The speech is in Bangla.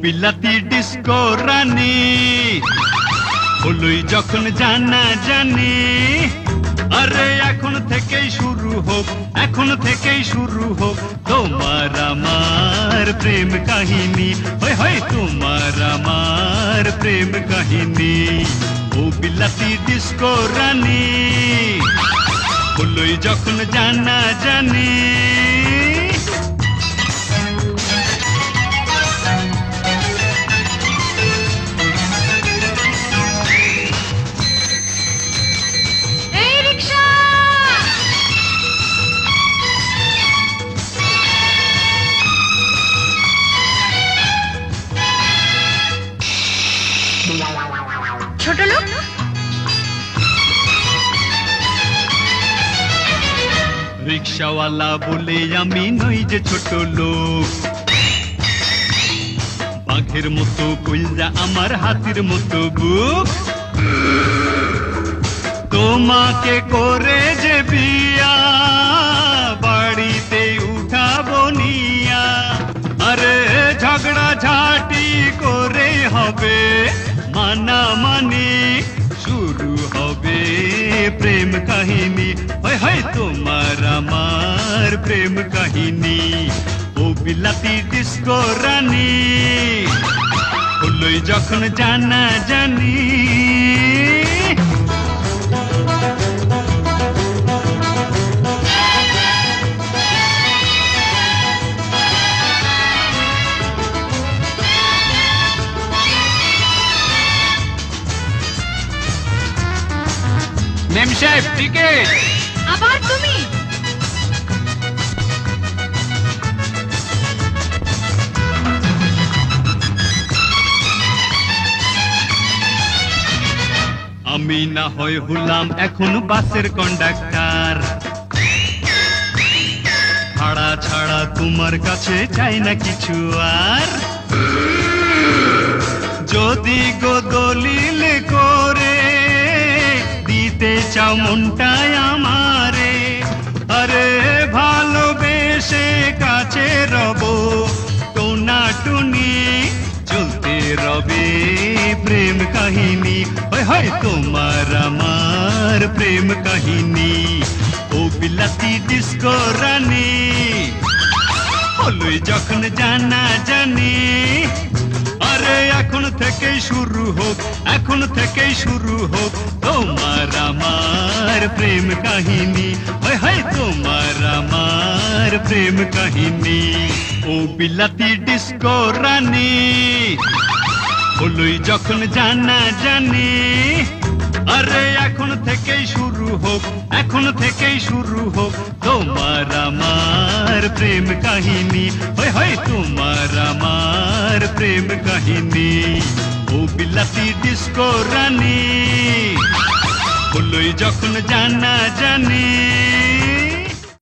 বিলাতি ডিস্কো রানী হলুই যখন জানা জানি আরে এখন থেকেই শুরু হোক এখন থেকেই শুরু হোক তোমার আমার প্রেম কাহিনী হয় হয় তোমার আমার প্রেম কাহিনী ও বিলাতি ডিস্কো রানী হলুই যখন জানা জানি ছোট লোক রিকশাওয়ালা বলে আমি নই যে ছোট লোক বাঘের মতো কইলজা আমার হাতির মতো বুক তোমাকে করে যে বিয়া বাড়িতে উঠাবো নিয়া আরে ঝগড়া ঝাঁটি করে হবে মানামানি শুরু হবে প্রেম কাহিনী হয় হয় তোমার আমার প্রেম কাহিনী ও বিলাতি ডিস্কো রানী হলুই যখন জানা জানি মেম সাহেব টিকেট আবার তুমি আমি না হয় হলাম এখন বাসের কন্ডাক্টর ভাড়া ছাড়া তোমার কাছে চাই না কিছু আর যদি গো দলিল করে দিতে চাও মনটাই আমারে আরে ভালোবেসে কাছে রব টোনা টুনি চলতে রবে প্রেম কাহিনী হয় হয় তোমার আমার প্রেম কাহিনী ও বিলাতি ডিস্কো রানী হলুই যখন জানা জানি আরে এখন থেকেই শুরু হোক এখন থেকেই শুরু হোক তোমার আমার প্রেম কাহিনী হয় হয় তোমার আমার প্রেম কাহিনী ও বিলাতি ডিস্কো রানী হলুই যখন জানা জানি আরে এখন থেকেই শুরু হোক এখন থেকেই শুরু হোক তোমার আমার প্রেম কাহিনী হয় হয় তোমার আমার প্রেম কাহিনী ও বিলাতি ডিস্কো রানী হলুই যখন জানা জানি